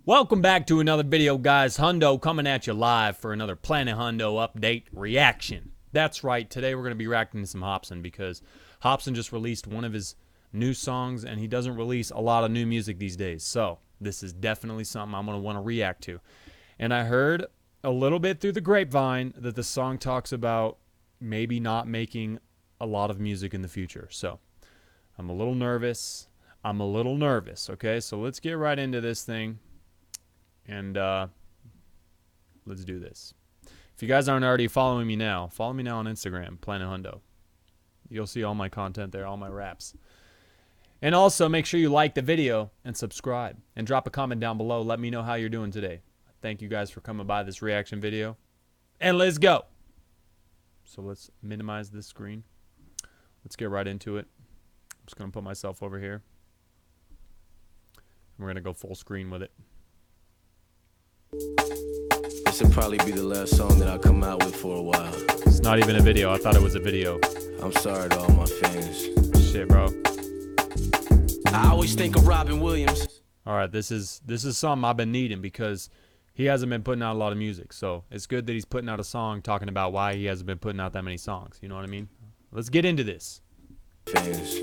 Welcome back to another video, guys. Hundo coming at you live for another Planet Hundo update reaction. That's right, today we're going to be reacting to some Hopsin because Hopsin just released one of his new songs and he doesn't release a lot of new music these days. So this is definitely something I'm going to want to react to. And I heard a little bit through the grapevine that the song talks about maybe not making a lot of music in the future. So I'm a little nervous. Okay? So let's get right into this thing. And let's do this. If you guys aren't already following me now, follow me now on Instagram, Planet Hundo. You'll see all my content there, all my raps. And also make sure you like the video and subscribe. And drop a comment down below. Let me know how you're doing today. Thank you guys for coming by this reaction video. And let's go. So let's minimize this screen. Let's get right into it. I'm just going to put myself over here. We're going to go full screen with it. This will probably be the last song that I'll come out with for a while. It's not even a video. I thought it was a video. I'm sorry to all my fans. Shit, bro. I always think of Robin Williams. Alright, this is something I've been needing because he hasn't been putting out a lot of music. So it's good that he's putting out a song talking about why he hasn't been putting out that many songs. You know what I mean? Let's get into this. Fans.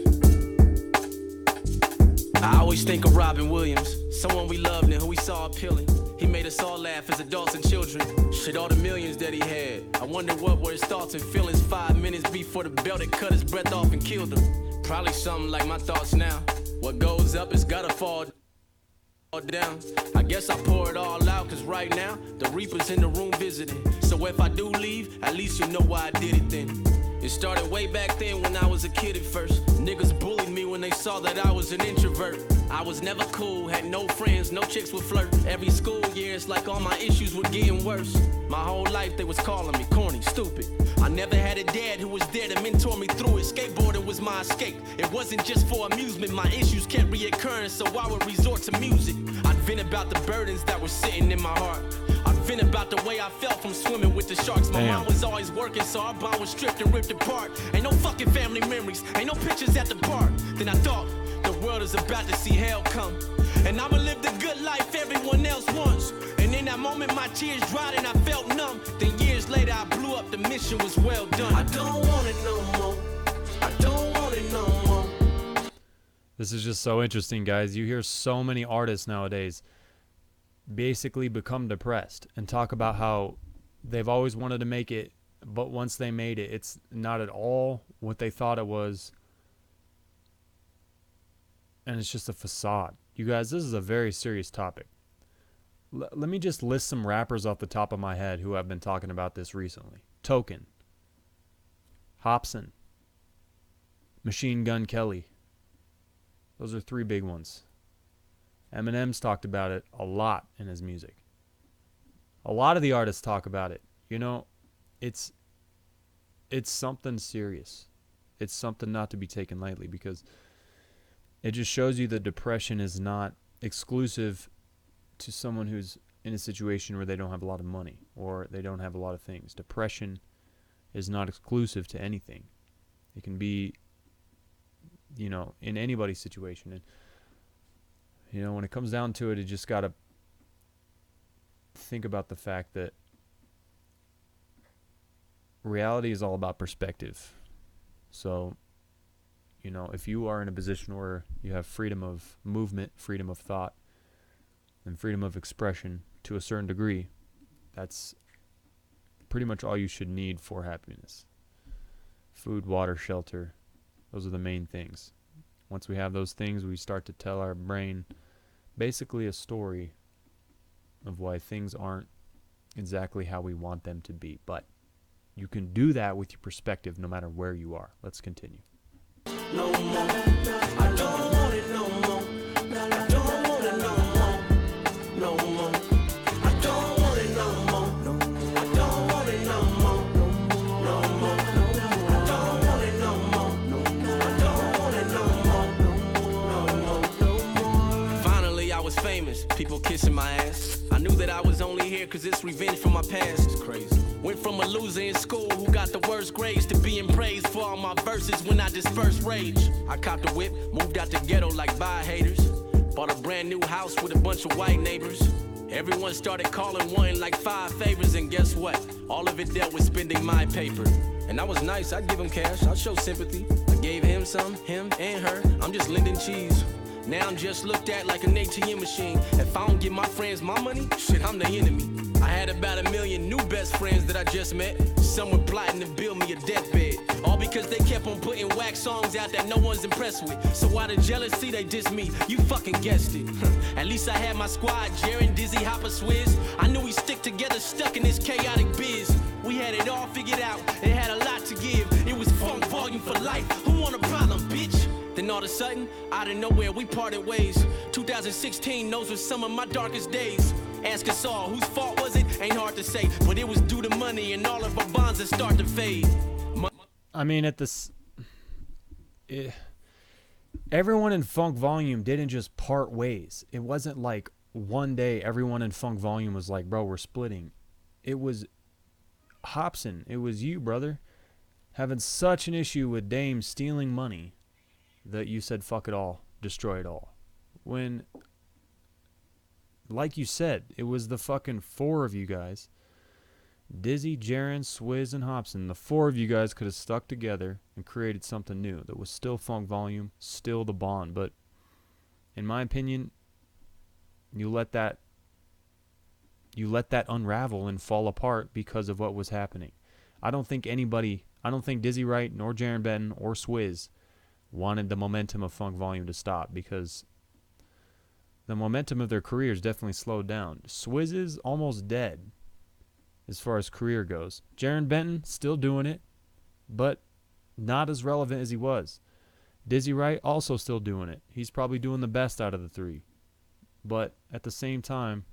I always think of Robin Williams, someone we loved and who we saw appealing. He made us all laugh as adults and children. Shit, all the millions that he had. I wonder what were his thoughts and feelings 5 minutes before the belt that cut his breath off and killed him. Probably something like my thoughts now. What goes up has gotta fall down. I guess I pour it all out, cause right now the Reaper's in the room visiting. So if I do leave, at least you know why I did it then. It started way back then when I was a kid at first. Niggas bullied me when they saw that I was an introvert. I was never cool, had no friends, no chicks would flirt. Every school year it's like all my issues were getting worse. My whole life they was calling me corny, stupid. I never had a dad who was there to mentor me through it. Skateboarding was my escape. It wasn't just for amusement, my issues kept reoccurring, so I would resort to music. I'd vent about the burdens that were sitting in my heart. I'd vent about the way I felt from swimming with the sharks. My mom was always working, so our bond was stripped and ripped apart. Ain't no fucking family memories, ain't no pictures at the park. Then I thought, the world is about to see hell come, and I'ma live the good life everyone else wants. And in that moment my tears dried and I felt numb. Then years later I blew up, the mission was well done. I don't want it no more. I don't want it no more. This is just so interesting, guys. You hear so many artists nowadays basically become depressed and talk about how they've always wanted to make it, but once they made it, it's not at all what they thought it was. And it's just a facade. You guys, this is a very serious topic. Let me just list some rappers off the top of my head who have been talking about this recently. Token, Hopsin, Machine Gun Kelly. Those are three big ones. Eminem's talked about it a lot in his music. A lot of the artists talk about it. You know, it's something serious. It's something not to be taken lightly because it just shows you that depression is not exclusive to someone who's in a situation where they don't have a lot of money or they don't have a lot of things. Depression is not exclusive to anything. It can be, you know, in anybody's situation. And, you know, when it comes down to it, you just got to think about the fact that reality is all about perspective. So, you know, if you are in a position where you have freedom of movement, freedom of thought, and freedom of expression to a certain degree, that's pretty much all you should need for happiness. Food, water, shelter, those are the main things. Once we have those things, we start to tell our brain basically a story of why things aren't exactly how we want them to be. But you can do that with your perspective no matter where you are. Let's continue. No more. I don't want it no more. I don't want it no more. No more. I don't want it no more. I don't want it no more. No more. I don't want it no more. I don't want it no more. Finally I was famous. People kissing my ass. I knew that I was only here cause it's revenge for my past. It's crazy. Went from a loser in school who got the worst grades to being praised for all my verses when I dispersed rage. I copped a whip, moved out the ghetto like bye haters. Bought Bought a brand new house with a bunch of white neighbors. Everyone started calling one like 5 favors, and guess what? All of it dealt with spending my paper. And I was nice, I'd give him cash, I'd show sympathy. I gave him some, him and her, I'm just lending cheese. Now I'm just looked at like an ATM machine. If I don't give my friends my money, shit, I'm the enemy. I had about 1 million new best friends that I just met. Some were plotting to build me a deathbed. All because they kept on putting whack songs out that no one's impressed with. So out of jealousy, they diss me. You fucking guessed it. At least I had my squad, Jaren, Dizzy, Hopper, Swizz. I knew we stick together, stuck in this chaotic biz. We had it all figured out. It had a lot to give. It was funk volume for life. Who want a problem, bitch? Then all of a sudden, out of nowhere, we parted ways. 2016, those were some of my darkest days. Ask us all, whose fault was it? Ain't hard to say, but it was due to money and all of our bonds that start to fade. I mean, everyone in Funk Volume didn't just part ways. It wasn't like one day everyone in Funk Volume was like, bro, we're splitting. It was Hopsin. It was you, brother, having such an issue with Dame stealing money that you said, fuck it all, destroy it all. When, like you said, it was the fucking 4 of you guys. Dizzy, Jaren, Swizz, and Hopsin. The 4 of you guys could have stuck together and created something new that was still Funk Volume, still the bond. But in my opinion, you let that unravel and fall apart because of what was happening. I don't think Dizzy Wright nor Jaren Benton or Swizz wanted the momentum of Funk Volume to stop, because the momentum of their careers definitely slowed down. Swizz is almost dead as far as career goes. Jaren Benton still doing it, but not as relevant as he was. Dizzy Wright also still doing it. He's probably doing the best out of the 3. But at the same time,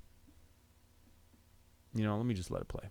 let me just let it play.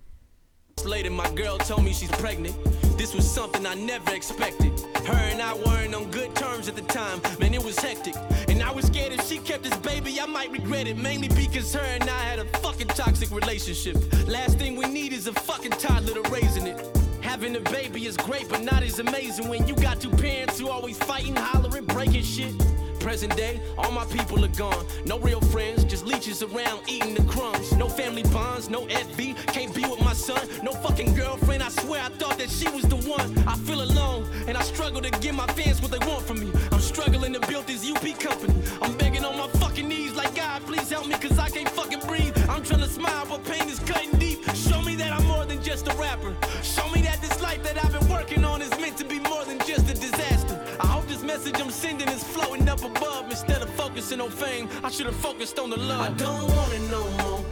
Later, my girl told me she's pregnant. This was something I never expected. Her and I weren't on good terms at the time. Man, it was hectic. And I was scared if she kept this baby, I might regret it. Mainly because her and I had a fucking toxic relationship. Last thing we need is a fucking toddler to raising it. Having a baby is great, but not as amazing when you got 2 parents who always fighting, hollering, breaking shit. Present day, all my people are gone. No real friends, just leeches around eating the crumbs. No family bonds, no FV, can't be with my son. No fucking girlfriend, I swear I thought that she was the one. I feel alone, and I struggle to give my fans what they want from me. I'm struggling to build this UP company. I'm begging on my fucking knees like, God, please help me, cause I can't fucking breathe. I'm trying to smile, but pain is cutting deep. Show me that I'm more than just a rapper. Show me that this life that I've been working on is meant to be more than just a disaster. I hope this message I'm sending is floating up above. Instead of focusing on fame, I should have focused on the love. I don't want it no more.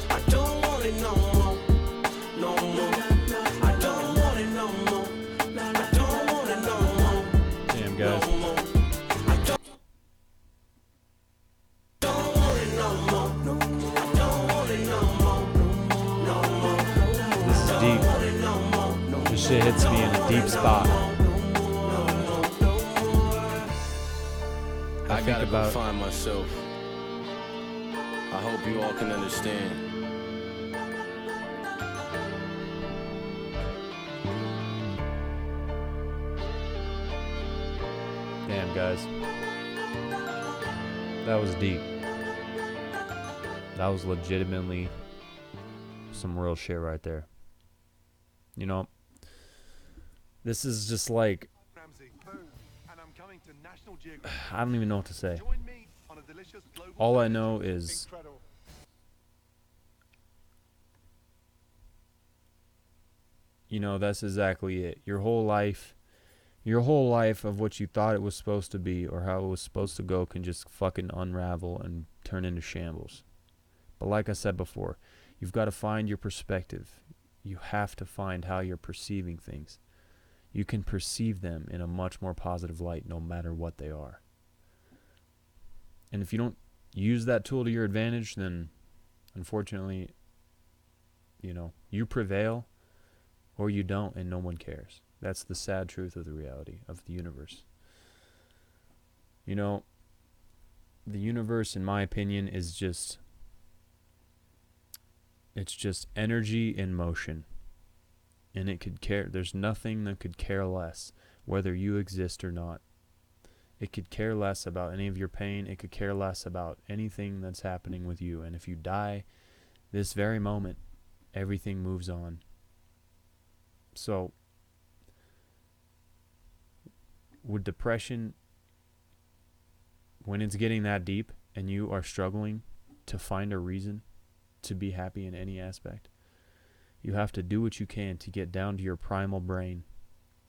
I don't want it no more. No more. I don't want it no more. I don't want it no more. Damn, guys. No more. I don't want it no more. I don't want it no more. No more. This is deep. This shit hits me in a deep spot. I gotta go find myself. I hope you all can understand. Damn, guys. That was deep. That was legitimately some real shit right there. This is just like, I don't even know what to say. All I know is that's exactly it. Your whole life of what you thought it was supposed to be or how it was supposed to go can just fucking unravel and turn into shambles. But like I said before, you've got to find your perspective. You have to find how you're perceiving things. You can perceive them in a much more positive light no matter what they are. And if you don't use that tool to your advantage, then unfortunately, you prevail or you don't, and no one cares. That's the sad truth of the reality of the universe. The universe, in my opinion, is just energy in motion. And it could care. There's nothing that could care less whether you exist or not. It could care less about any of your pain. It could care less about anything that's happening with you. And if you die this very moment, everything moves on. So, with depression, when it's getting that deep and you are struggling to find a reason to be happy in any aspect, you have to do what you can to get down to your primal brain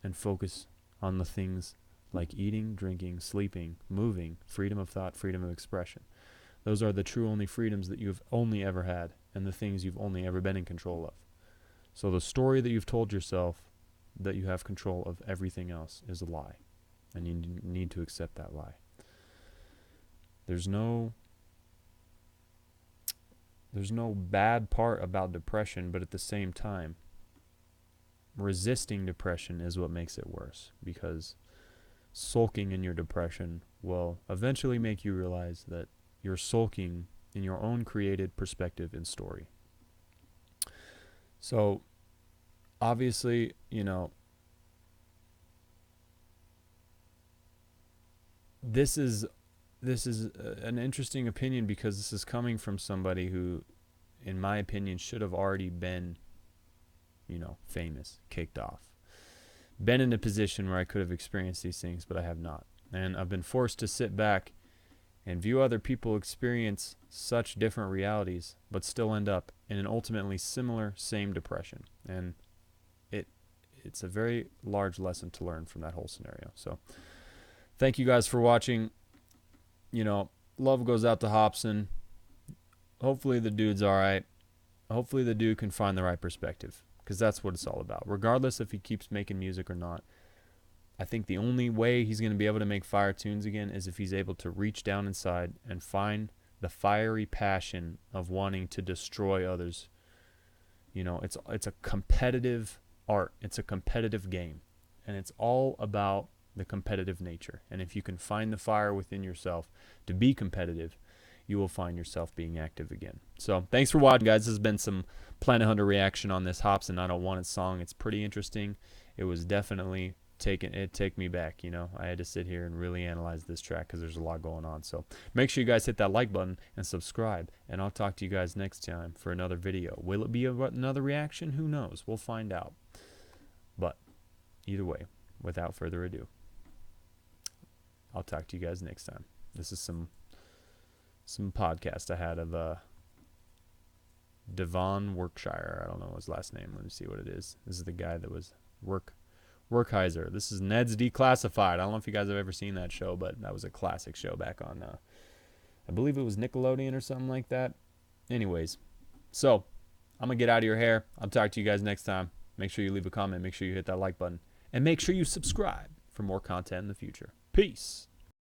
and focus on the things like eating, drinking, sleeping, moving, freedom of thought, freedom of expression. Those are the true only freedoms that you've only ever had, and the things you've only ever been in control of. So the story that you've told yourself that you have control of everything else is a lie, and you need to accept that lie. There's no bad part about depression, but at the same time, resisting depression is what makes it worse, because sulking in your depression will eventually make you realize that you're sulking in your own created perspective and story. So, obviously, this is an interesting opinion, because this is coming from somebody who, in my opinion, should have already been, famous, kicked off. Been in a position where I could have experienced these things, but I have not. And I've been forced to sit back and view other people experience such different realities, but still end up in an ultimately similar, same depression. And it's a very large lesson to learn from that whole scenario. So thank you guys for watching. Love goes out to Hopsin. Hopefully the dude's all right. Hopefully the dude can find the right perspective, because that's what it's all about. Regardless if he keeps making music or not, I think the only way he's going to be able to make fire tunes again is if he's able to reach down inside and find the fiery passion of wanting to destroy others. It's a competitive art. It's a competitive game, and it's all about the competitive nature. And if you can find the fire within yourself to be competitive, you will find yourself being active again. So thanks for watching, guys. This has been some Planet Hunter reaction on this Hopsin I Don't Want It song. It's pretty interesting. It was definitely take me back. I had to sit here and really analyze this track because there's a lot going on. So make sure you guys hit that like button and subscribe, and I'll talk to you guys next time for another video. Will it be another reaction? Who knows? We'll find out. But either way, without further ado, I'll talk to you guys next time. This is some podcast I had of Devon Workshire. I don't know his last name. Let me see what it is. This is the guy that was Workheiser. This is Ned's Declassified. I don't know if you guys have ever seen that show, but that was a classic show back on, I believe it was Nickelodeon or something like that. Anyways, so I'm going to get out of your hair. I'll talk to you guys next time. Make sure you leave a comment. Make sure you hit that like button. And make sure you subscribe for more content in the future. Peace.